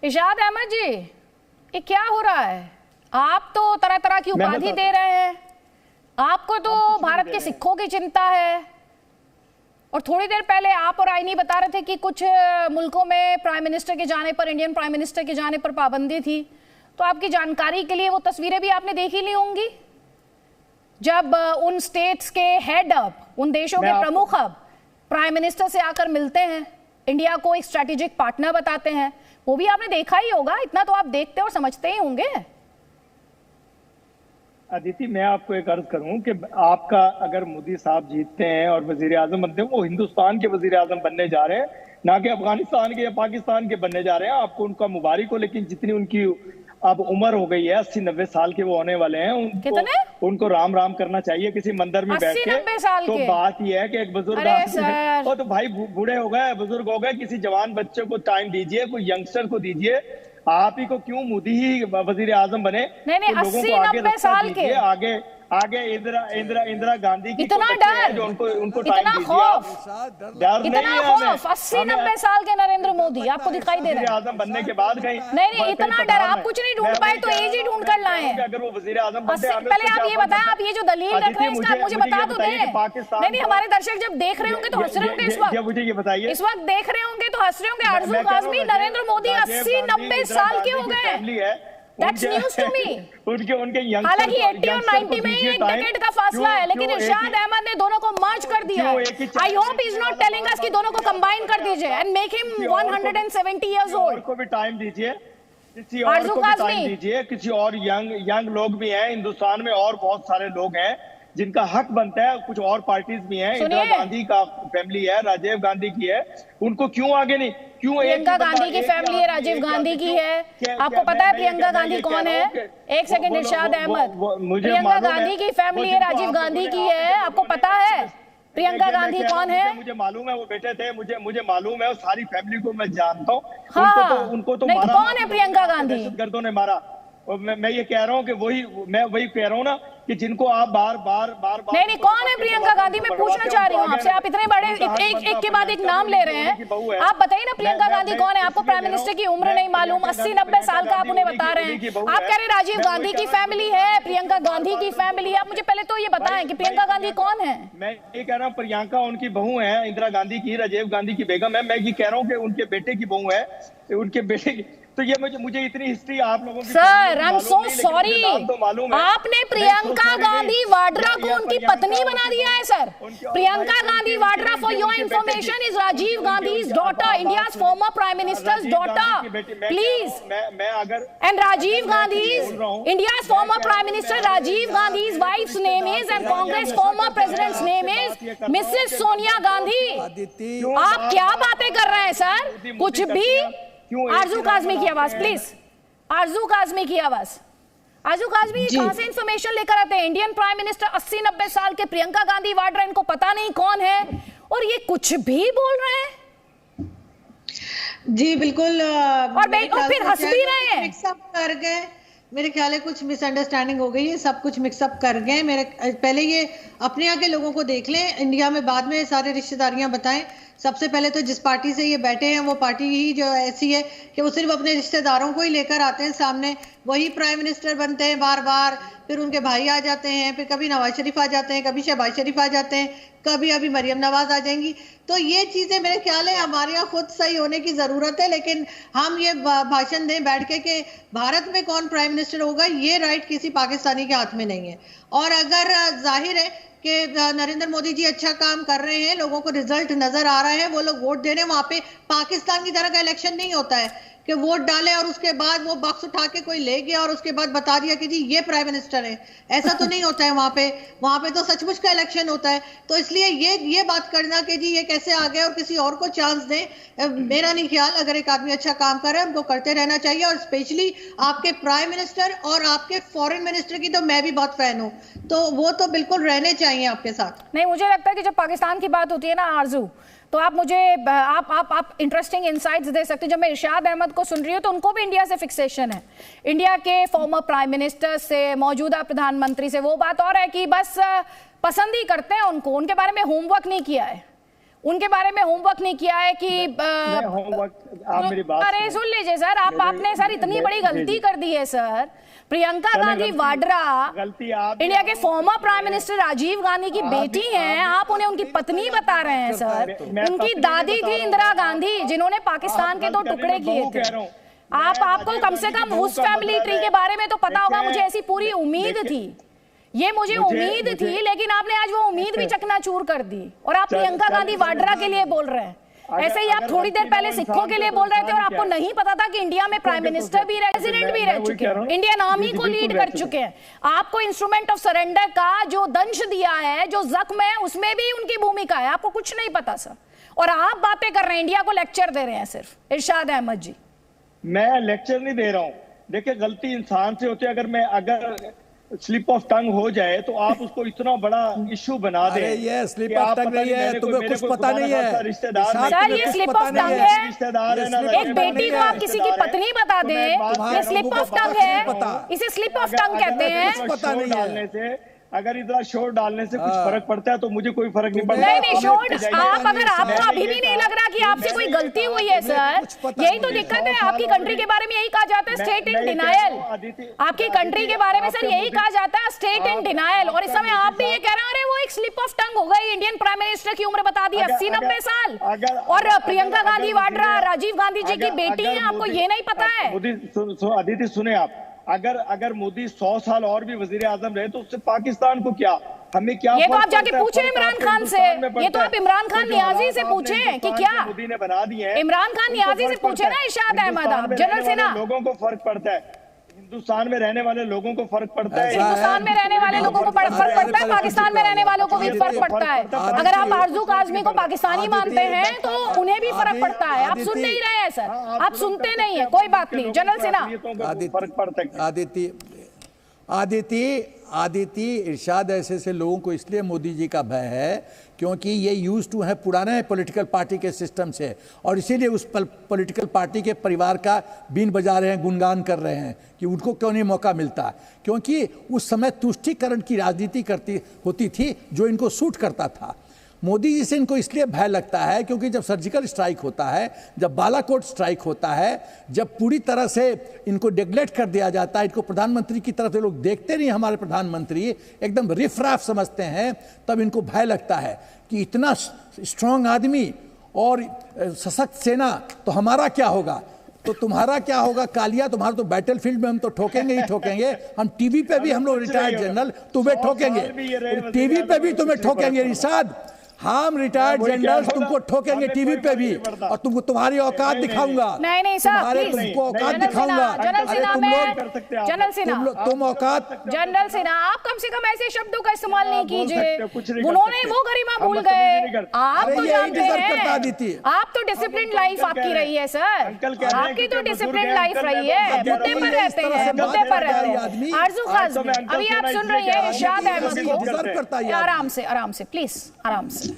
इरशाद अहमद जी, ये क्या हो रहा है? आप तो तरह तरह की उपाधि दे रहे हैं, आपको तो भारत के सिखों की चिंता है, और थोड़ी देर पहले आप और आईनी बता रहे थे कि कुछ मुल्कों में प्राइम मिनिस्टर के जाने पर, इंडियन प्राइम मिनिस्टर के जाने पर पाबंदी थी। तो आपकी जानकारी के लिए वो तस्वीरें भी आपने देखी ली होंगी जब उन स्टेट्स के हेड अप, उन देशों के प्रमुख अब प्राइम मिनिस्टर से आकर मिलते हैं, इंडिया को एक स्ट्रेटेजिक पार्टनर बताते हैं। वो भी आपने देखा ही होगा, इतना तो आप देखते और समझते ही होंगे। अदिति, मैं आपको एक अर्ज करूं कि आपका अगर मोदी साहब जीतते हैं और वजीर आजम बनते हैं, वो हिंदुस्तान के वजीर आजम बनने जा रहे हैं, ना कि अफगानिस्तान के या पाकिस्तान के बनने जा रहे हैं। आपको उनका मुबारक हो, लेकिन जितनी उनकी अब उम्र हो गई है, 80-90 साल के वो होने वाले हैं, उनको राम राम करना चाहिए किसी मंदिर में बैठ के। तो बात यह है कि एक बुजुर्ग तो भाई बूढ़े हो गए, बुजुर्ग हो गए, किसी जवान बच्चे को टाइम दीजिए, कोई यंगस्टर को दीजिए। आप ही को क्यों मोदी ही वजीर आजम बने? नहीं, तो लोगों को आगे रास्ता दीजिए, आगे इंदिरा गांधी की इतना डर, जो उनको इतना खौफ, इतना खौफ 80-90 साल के नरेंद्र मोदी आपको दिखाई दे रहे हैं आजम बनने के बाद गए। नहीं, इतना डर आप कुछ नहीं ढूंढ पाए तो एज ही ढूंढ कर लाए हैं। अगर वो वजीर आजम बनते, पहले आप ये बताएं, आप ये जो दलील रख रहे हैं इसका मुझे बता तो दें। नहीं, हमारे दर्शक जब देख रहे होंगे तो हंस रहे होंगे, इस वक्त मुझे ये बताइए, इस वक्त देख रहे होंगे तो हंस रहे होंगे। आरज़ू काज़मी, नरेंद्र मोदी 80-90 साल के हो गए। That's news to me. हालांकि 80 और 90 में ही एक डेकेड का फासला है, लेकिन इरशाद अहमद ने दोनों को मर्ज कर दिया है। I hope he's not telling us कि दोनों को कंबाइन कर दीजिए and make him 170 years old. को भी टाइम दीजिए, किसी और को भी टाइम दीजिए, किसी और यंग लोग भी हैं हिंदुस्तान में, और बहुत सारे लोग हैं जिनका हक बनता है। कुछ और पार्टीज भी हैं, इंदिरा गांधी का फैमिली है, राजीव गांधी की है, उनको क्यों आगे नहीं? क्यों प्रियंका गांधी की फैमिली है, राजीव गांधी की है। आपको पता है प्रियंका गांधी कौन है? एक सेकंड इरशाद अहमद, प्रियंका गांधी की फैमिली है, राजीव गांधी की है, आपको पता है प्रियंका गांधी कौन है? मुझे मालूम है, वो बेटे थे, मुझे मालूम है, सारी फैमिली को मैं जानता हूँ। उनको तो मारा, कौन है प्रियंका गांधी? दहशतगर्दों ने मारा। और मैं ये कह रहा हूँ कि मैं वही कह रहा हूँ ना कि जिनको आप बार बार नहीं, कौन है प्रियंका गांधी? मैं पूछना चाह रही हूँ आपसे, आप इतने बड़े एक के बाद एक नाम ले रहे हैं, आप बताइए ना प्रियंका गांधी कौन है? आपको प्राइम मिनिस्टर की उम्र नहीं मालूम, 80-90 साल का आप उन्हें बता रहे हैं। आप कह रहे राजीव गांधी की फैमिली है, प्रियंका गांधी की फैमिली। आप मुझे पहले तो ये बताएं कि प्रियंका गांधी कौन है? मैं ये कह रहा हूँ प्रियंका उनकी बहू है, इंदिरा गांधी की, राजीव गांधी की बेगम है। मैं ये कह रहा हूँ कि उनके बेटे की बहू है, उनके बेटे की। तो ये मुझे इतनी हिस्ट्री आप लोगों की sir, I am so sorry, आपने प्रियंका गांधी वाड्रा को उनकी पत्नी बना दिया है sir. Priyanka Gandhi Vadra, for your information, is Rajiv Gandhi's daughter, India's former prime minister's daughter, please. मैं अगर and Rajiv Gandhi's, India's former prime minister Rajiv Gandhi's wife's name is, and Congress former president's name is Mrs. Sonia Gandhi. आप क्या बातें कर रहे हैं sir? कुछ भी। आरज़ू काज़मी की आवाज प्लीज, आरज़ू काज़मी की आवाज। आरज़ू काज़मी कहां से इंफॉर्मेशन लेकर आते हैं? इंडियन प्राइम मिनिस्टर 80-90 साल के, प्रियंका गांधी वाड्रा, इनको पता नहीं कौन है, और ये कुछ भी बोल रहे हैं। जी बिल्कुल, और फिर हंस भी रहे हैं। मिक्सअप कर गए, मेरे ख्याल है कुछ मिसअंडरस्टैंडिंग हो गई है, सब कुछ मिक्सअप कर गए। मेरे पहले ये अपने यहाँ के लोगों को देख लें, इंडिया में बाद में सारे रिश्तेदारियां बताएं। सबसे पहले तो जिस पार्टी से ये बैठे हैं वो पार्टी ही जो ऐसी है कि वो सिर्फ अपने रिश्तेदारों को ही लेकर आते हैं सामने, वही प्राइम मिनिस्टर बनते हैं बार बार, फिर उनके भाई आ जाते हैं, फिर कभी नवाज शरीफ आ जाते हैं, कभी शहबाज शरीफ आ जाते हैं, कभी अभी मरियम नवाज आ जाएंगी। तो ये चीजें मेरे ख्याल है हमारे यहाँ खुद सही होने की जरूरत है, लेकिन हम ये भाषण दें बैठ के कि भारत में कौन प्राइम मिनिस्टर होगा, ये राइट किसी पाकिस्तानी के हाथ में नहीं है। और अगर जाहिर है कि नरेंद्र मोदी जी अच्छा काम कर रहे हैं, लोगों को रिजल्ट नजर आ रहा है, वो लोग वोट दे रहे हैं, वहां पे पाकिस्तान की तरह का इलेक्शन नहीं होता है कि वोट डाले और उसके बाद वो बक्स उठा के कोई ले गया और उसके बाद बता दिया कि जी ये प्राइम मिनिस्टर है। ऐसा तो नहीं होता है वहां पे तो सचमुच का इलेक्शन होता है। तो इसलिए ये बात करना कि जी ये कैसे आ गए और किसी और को चांस दें, मेरा नहीं ख्याल। अगर एक आदमी अच्छा काम कर रहा है उनको करते रहना चाहिए, और स्पेशली आपके प्राइम मिनिस्टर और आपके फॉरेन मिनिस्टर की तो मैं भी बहुत फैन हूँ, तो वो तो बिल्कुल रहने चाहिए आपके साथ। नहीं, मुझे लगता है कि जब पाकिस्तान की बात होती है ना आरज़ू, तो आप मुझे आप इंटरेस्टिंग इनसाइट्स दे सकते हैं। जब मैं इरशाद अहमद को सुन रही हूँ तो उनको भी इंडिया से फिक्सेशन है, इंडिया के फॉर्मर प्राइम मिनिस्टर से, मौजूदा प्रधानमंत्री से। वो बात और है कि बस पसंद ही करते हैं उनको, उनके बारे में होमवर्क नहीं किया है, उनके बारे में होमवर्क नहीं किया है कि होमवर्क, आप मेरी बात अरे सुन लीजिए सर, आपने सर इतनी बड़ी गलती कर दी है सर। प्रियंका गांधी वाड्रा इंडिया के former prime minister Rajiv Gandhi की बेटी हैं, आप उन्हें उनकी पत्नी बता रहे हैं सर। उनकी दादी थी इंदिरा गांधी, जिन्होंने पाकिस्तान के 2 टुकड़े किए थे। आपको कम से कम उस फैमिली ट्री के बारे में तो पता होगा, मुझे ऐसी पूरी उम्मीद थी, ये मुझे उम्मीद थी, लेकिन आपने आज वो उम्मीद भी चकनाचूर कर दी और आप प्रियंका गांधी वाड्रा के लिए बोल रहे हैं। ऐसे ही आप थोड़ी देर पहले सिखों के लिए बोल रहे थे और आपको नहीं पता था कि इंडिया में प्राइम मिनिस्टर भी प्रेसिडेंट भी रह चुके हैं, इंडियन आर्मी को लीड कर चुके हैं। आपको इंस्ट्रूमेंट ऑफ सरेंडर का जो दंश दिया है, जो जख्म है, उसमें भी उनकी भूमिका है। आपको कुछ नहीं पता सर, और आप बातें कर रहे हैं, इंडिया को लेक्चर दे रहे हैं सिर्फ। इरशाद अहमद जी, मैं लेक्चर नहीं दे रहा हूँ। देखिए, गलती इंसान से होती है। अगर स्लिप ऑफ टंग हो जाए तो आप उसको इतना बड़ा इशू बना दे। ये स्लिप ऑफ टंग नहीं है, तुम्हें कुछ पता नहीं है रिश्तेदार सर, ये स्लिप ऑफ टंग है। रिश्तेदार है ना, एक बेटी को आप किसी की पत्नी बता दे, ये स्लिप ऑफ टंग है, इसे स्लिप ऑफ टंग कहते हैं। पता नहीं डालने से, अगर इतना शोर डालने से कुछ फर्क पड़ता है तो मुझे कोई फर्क नहीं पड़ता। नहीं शोर, आप अगर आपको अभी भी नहीं लग रहा कि आपसे कोई गलती हुई है सर, यही तो दिक्कत है। आपकी कंट्री के बारे में यही कहा जाता है, स्टेट इन डिनायल। आपकी कंट्री के बारे में सर यही कहा जाता है, स्टेट इन डिनायल। और इस समय आप भी ये कह रहे हैं, अरे वो एक स्लिप ऑफ टंग हो गई, इंडियन प्राइम मिनिस्टर की उम्र बता दी 80-90 साल, और प्रियंका गांधी वाड्रा राजीव गांधी जी की बेटी है, आपको ये नहीं पता है? अदिति सुने आप, अगर मोदी 100 साल और भी वजीर आजम रहे तो उससे पाकिस्तान को क्या, हमें क्या? ये तो आप जाके पूछे इमरान खान से, ये तो आप इमरान खान नियाजी से पूछे कि क्या मोदी ने बना दी है। इमरान खान नियाजी से पूछे ना इरशाद अहमद, आप जनरल सेना। लोगों को फर्क पड़ता है, हिंदुस्तान में रहने वाले लोगों को फर्क पड़ता है। हिंदुस्तान में रहने वाले लोगों को फर्क पड़ता है, पाकिस्तान में रहने वालों को भी फर्क पड़ता है। अगर आप आरजू काज़मी को पाकिस्तानी मानते हैं तो उन्हें भी फर्क पड़ता है। आप सुन नहीं रहे हैं सर, आप सुनते नहीं है, कोई बात नहीं। जनरल सेना, फर्क पड़ता है। आदिति इरशाद ऐसे लोगों को इसलिए मोदी जी का भय है क्योंकि ये यूज टू है पुराने पॉलिटिकल पार्टी के सिस्टम से, और इसीलिए उस पॉलिटिकल पार्टी के परिवार का बीन बजा रहे हैं, गुणगान कर रहे हैं कि उनको क्यों नहीं मौका मिलता, क्योंकि उस समय तुष्टीकरण की राजनीति होती थी जो इनको सूट करता था। मोदी जी से इनको इसलिए भय लगता है क्योंकि जब सर्जिकल स्ट्राइक होता है, जब बालाकोट स्ट्राइक होता है, जब पूरी तरह से इनको नेग्लेक्ट कर दिया जाता है, इनको प्रधानमंत्री की तरफ से लोग देखते नहीं, हमारे प्रधानमंत्री एकदम रिफराफ समझते हैं, तब इनको भय लगता है कि इतना स्ट्रांग आदमी और सशक्त सेना, तो हमारा क्या होगा? तो तुम्हारा क्या होगा कालिया? तुम्हारा तो बैटल फील्ड में हम तो ठोकेंगे ही ठोकेंगे। हम टीवी पे भी हम लोग रिटायर्ड जनरल तुम्हें ठोकेंगे, टीवी पे भी तुम्हें ठोकेंगे इरशाद। हम रिटायर्ड जनरल तुमको ठोकेंगे टीवी पे भी, और तुमको तुम्हारी औकात दिखाऊंगा। नहीं सर, तुमको औकात दिखाऊंगा। जनरल सेना, आप कम से कम ऐसे शब्दों का इस्तेमाल नहीं कीजिए। उन्होंने वो गरिमा भूल गए। आप तो जानते हैं, आप तो डिसिप्लिन लाइफ आपकी रही है सर, आपकी तो डिसिप्लिन लाइफ रही है, मुद्दे पर रहते हैं, मुद्दे पर रहते हैं। आरजू काज़मी, अभी आप सुन रही है इरशाद अहमद को। आराम से प्लीज, आराम से।